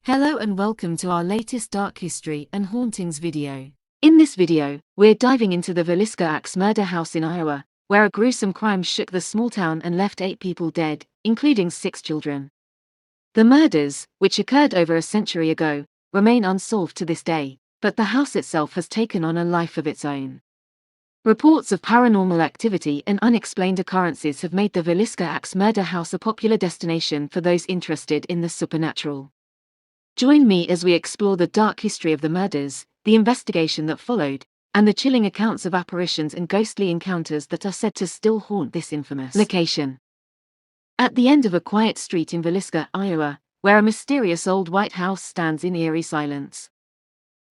Hello and welcome to our latest dark history and hauntings video. In this video, we're diving into the Villisca Axe Murder House in Iowa, where a gruesome crime shook the small town and left 8 people dead, including 6 children. The murders, which occurred over a century ago, remain unsolved to this day, but the house itself has taken on a life of its own. Reports of paranormal activity and unexplained occurrences have made the Villisca Axe Murder House a popular destination for those interested in the supernatural. Join me as we explore the dark history of the murders, the investigation that followed, and the chilling accounts of apparitions and ghostly encounters that are said to still haunt this infamous location. At the end of a quiet street in Villisca, Iowa, where a mysterious old white house stands in eerie silence.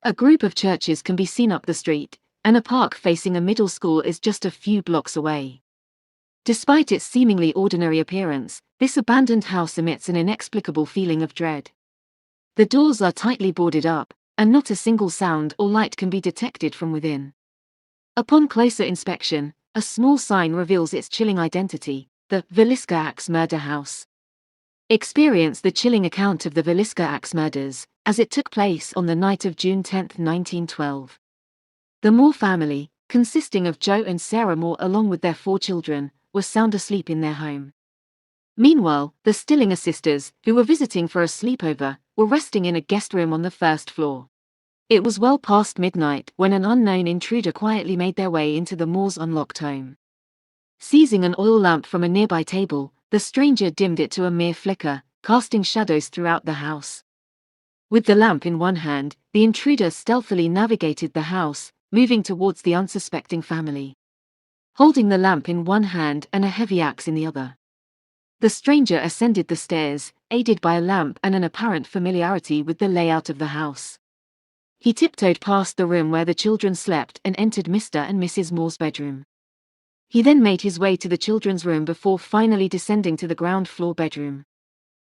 A group of churches can be seen up the street, and a park facing a middle school is just a few blocks away. Despite its seemingly ordinary appearance, this abandoned house emits an inexplicable feeling of dread. The doors are tightly boarded up, and not a single sound or light can be detected from within. Upon closer inspection, a small sign reveals its chilling identity, the Villisca Axe Murder House. Experience the chilling account of the Villisca Axe murders, as it took place on the night of June 10, 1912. The Moore family, consisting of Joe and Sarah Moore along with their 4 children, were sound asleep in their home. Meanwhile, the Stillinger sisters, who were visiting for a sleepover, were resting in a guest room on the first floor. It was well past midnight when an unknown intruder quietly made their way into the Moores' unlocked home. Seizing an oil lamp from a nearby table, the stranger dimmed it to a mere flicker, casting shadows throughout the house. With the lamp in one hand, the intruder stealthily navigated the house, moving towards the unsuspecting family. Holding the lamp in one hand and a heavy axe in the other, the stranger ascended the stairs, aided by a lamp and an apparent familiarity with the layout of the house. He tiptoed past the room where the children slept and entered Mr. and Mrs. Moore's bedroom. He then made his way to the children's room before finally descending to the ground floor bedroom.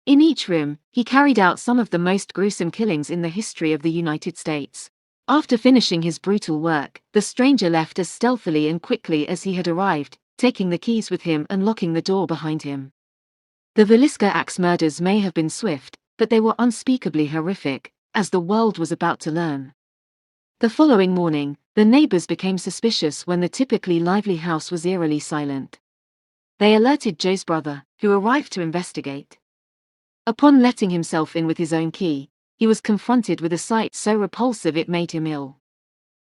In each room, he carried out some of the most gruesome killings in the history of the United States. After finishing his brutal work, the stranger left as stealthily and quickly as he had arrived, taking the keys with him and locking the door behind him. The Villisca Axe murders may have been swift, but they were unspeakably horrific, as the world was about to learn. The following morning, the neighbors became suspicious when the typically lively house was eerily silent. They alerted Joe's brother, who arrived to investigate. Upon letting himself in with his own key, he was confronted with a sight so repulsive it made him ill.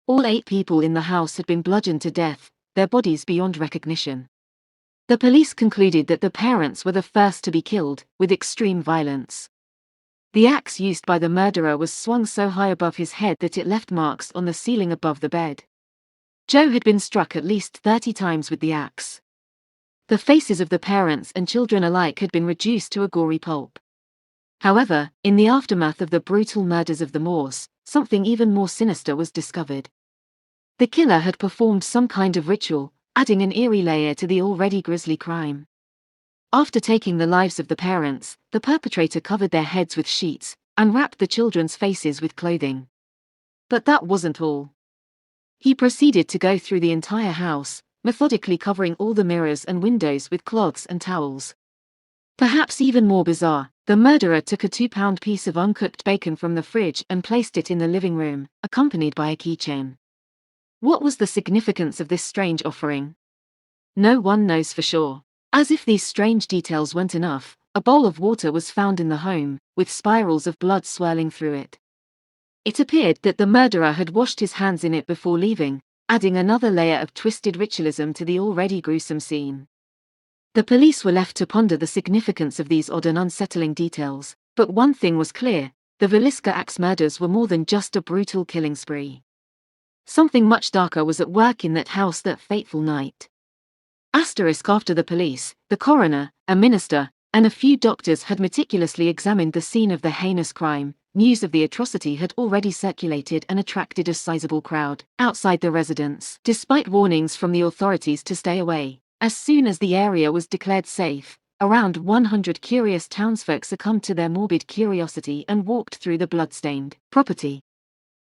All 8 people in the house had been bludgeoned to death, their bodies beyond recognition. The police concluded that the parents were the first to be killed, with extreme violence. The axe used by the murderer was swung so high above his head that it left marks on the ceiling above the bed. Joe had been struck at least 30 times with the axe. The faces of the parents and children alike had been reduced to a gory pulp. However, in the aftermath of the brutal murders of the Moores, something even more sinister was discovered. The killer had performed some kind of ritual, adding an eerie layer to the already grisly crime. After taking the lives of the parents, the perpetrator covered their heads with sheets and wrapped the children's faces with clothing. But that wasn't all. He proceeded to go through the entire house, methodically covering all the mirrors and windows with cloths and towels. Perhaps even more bizarre, the murderer took a 2-pound piece of uncooked bacon from the fridge and placed it in the living room, accompanied by a keychain. What was the significance of this strange offering? No one knows for sure. As if these strange details weren't enough, a bowl of water was found in the home, with spirals of blood swirling through it. It appeared that the murderer had washed his hands in it before leaving, adding another layer of twisted ritualism to the already gruesome scene. The police were left to ponder the significance of these odd and unsettling details, but one thing was clear: the Villisca Axe murders were more than just a brutal killing spree. Something much darker was at work in that house that fateful night. After the police, the coroner, a minister, and a few doctors had meticulously examined the scene of the heinous crime, news of the atrocity had already circulated and attracted a sizable crowd outside the residence. Despite warnings from the authorities to stay away, as soon as the area was declared safe, around 100 curious townsfolk succumbed to their morbid curiosity and walked through the blood-stained property.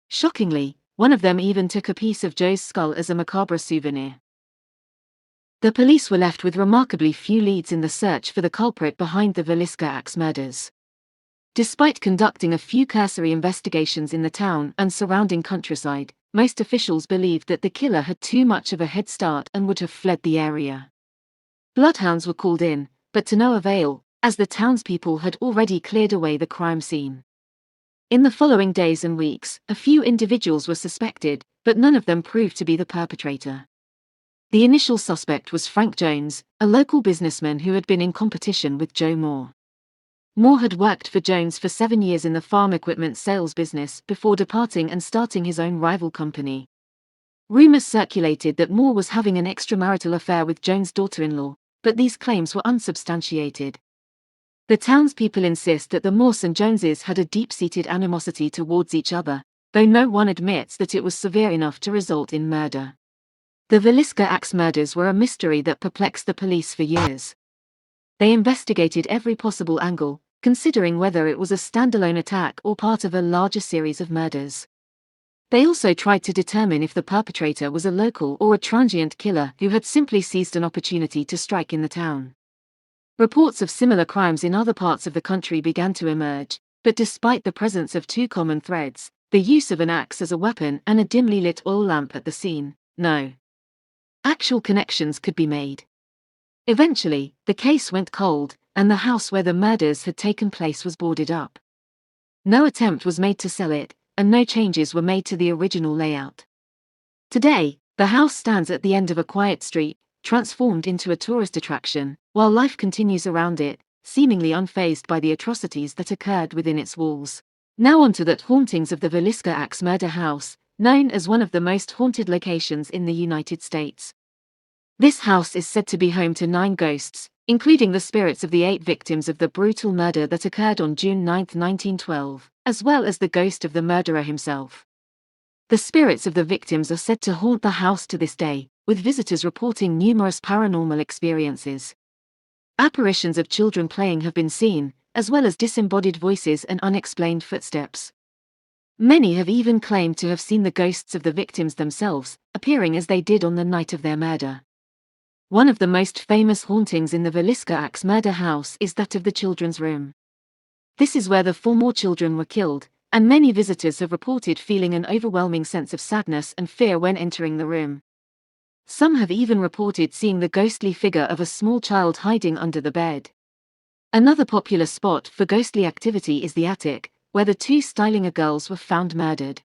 Shockingly, one of them even took a piece of Joe's skull as a macabre souvenir. The police were left with remarkably few leads in the search for the culprit behind the Villisca Axe murders. Despite conducting a few cursory investigations in the town and surrounding countryside, most officials believed that the killer had too much of a head start and would have fled the area. Bloodhounds were called in, but to no avail, as the townspeople had already cleared away the crime scene. In the following days and weeks, a few individuals were suspected, but none of them proved to be the perpetrator. The initial suspect was Frank Jones, a local businessman who had been in competition with Joe Moore. Moore had worked for Jones for 7 years in the farm equipment sales business before departing and starting his own rival company. Rumors circulated that Moore was having an extramarital affair with Jones' daughter-in-law, but these claims were unsubstantiated. The townspeople insist that the Moores and Joneses had a deep-seated animosity towards each other, though no one admits that it was severe enough to result in murder. The Villisca Axe murders were a mystery that perplexed the police for years. They investigated every possible angle, considering whether it was a standalone attack or part of a larger series of murders. They also tried to determine if the perpetrator was a local or a transient killer who had simply seized an opportunity to strike in the town. Reports of similar crimes in other parts of the country began to emerge, but despite the presence of two common threads, the use of an axe as a weapon and a dimly lit oil lamp at the scene, no actual connections could be made. Eventually, the case went cold, and the house where the murders had taken place was boarded up. No attempt was made to sell it, and no changes were made to the original layout. Today, the house stands at the end of a quiet street, transformed into a tourist attraction, while life continues around it, seemingly unfazed by the atrocities that occurred within its walls. Now onto that Hauntings of the Villisca Axe Murder House, known as one of the most haunted locations in the United States. This house is said to be home to 9 ghosts, including the spirits of the 8 victims of the brutal murder that occurred on June 9, 1912, as well as the ghost of the murderer himself. The spirits of the victims are said to haunt the house to this day, with visitors reporting numerous paranormal experiences. Apparitions of children playing have been seen, as well as disembodied voices and unexplained footsteps. Many have even claimed to have seen the ghosts of the victims themselves, appearing as they did on the night of their murder. One of the most famous hauntings in the Villisca Axe Murder House is that of the children's room. This is where the 4 more children were killed, and many visitors have reported feeling an overwhelming sense of sadness and fear when entering the room. Some have even reported seeing the ghostly figure of a small child hiding under the bed. Another popular spot for ghostly activity is the attic, where the 2 Stylinger girls were found murdered.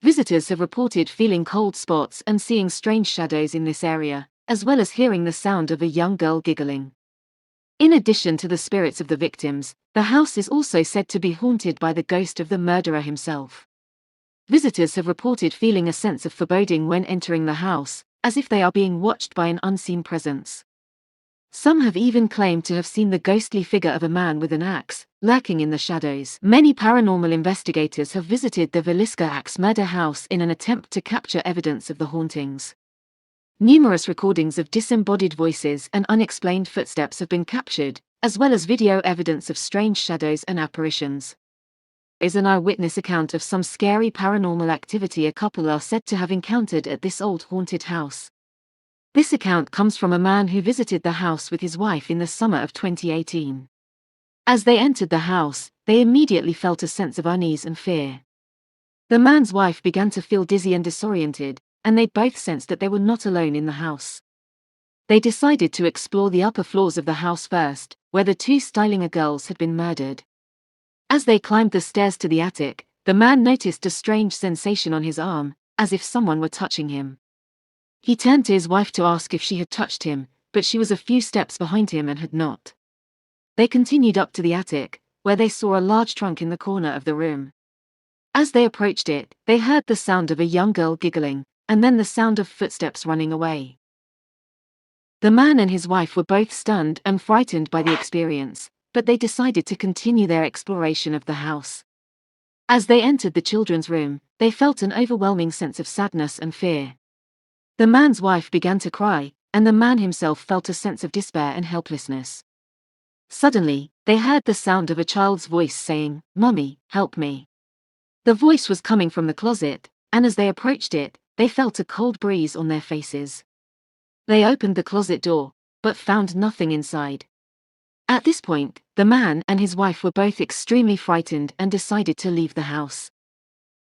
Visitors have reported feeling cold spots and seeing strange shadows in this area, as well as hearing the sound of a young girl giggling. In addition to the spirits of the victims, the house is also said to be haunted by the ghost of the murderer himself. Visitors have reported feeling a sense of foreboding when entering the house, as if they are being watched by an unseen presence. Some have even claimed to have seen the ghostly figure of a man with an axe, lurking in the shadows. Many paranormal investigators have visited the Villisca Axe Murder House in an attempt to capture evidence of the hauntings. Numerous recordings of disembodied voices and unexplained footsteps have been captured, as well as video evidence of strange shadows and apparitions. There is an eyewitness account of some scary paranormal activity a couple are said to have encountered at this old haunted house. This account comes from a man who visited the house with his wife in the summer of 2018. As they entered the house, they immediately felt a sense of unease and fear. The man's wife began to feel dizzy and disoriented, and they both sensed that they were not alone in the house. They decided to explore the upper floors of the house first, where the 2 Stylinger girls had been murdered. As they climbed the stairs to the attic, the man noticed a strange sensation on his arm, as if someone were touching him. He turned to his wife to ask if she had touched him, but she was a few steps behind him and had not. They continued up to the attic, where they saw a large trunk in the corner of the room. As they approached it, they heard the sound of a young girl giggling, and then the sound of footsteps running away. The man and his wife were both stunned and frightened by the experience, but they decided to continue their exploration of the house. As they entered the children's room, they felt an overwhelming sense of sadness and fear. The man's wife began to cry, and the man himself felt a sense of despair and helplessness. Suddenly, they heard the sound of a child's voice saying, "Mommy, help me." The voice was coming from the closet, and as they approached it, they felt a cold breeze on their faces. They opened the closet door, but found nothing inside. At this point, the man and his wife were both extremely frightened and decided to leave the house.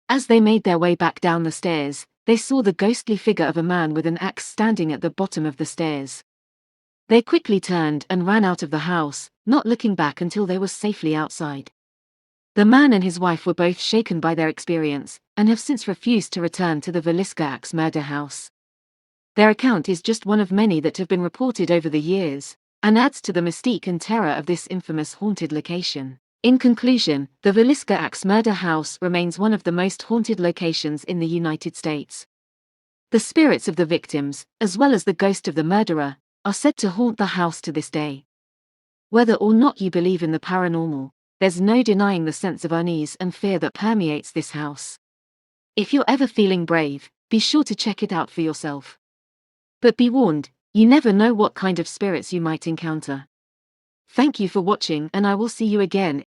As they made their way back down the stairs, they saw the ghostly figure of a man with an axe standing at the bottom of the stairs. They quickly turned and ran out of the house, not looking back until they were safely outside. The man and his wife were both shaken by their experience, and have since refused to return to the Villisca Axe Murder House. Their account is just one of many that have been reported over the years, and adds to the mystique and terror of this infamous haunted location. In conclusion, the Villisca Axe Murder House remains one of the most haunted locations in the United States. The spirits of the victims, as well as the ghost of the murderer, are said to haunt the house to this day. Whether or not you believe in the paranormal, there's no denying the sense of unease and fear that permeates this house. If you're ever feeling brave, be sure to check it out for yourself. But be warned, you never know what kind of spirits you might encounter. Thank you for watching, and I will see you again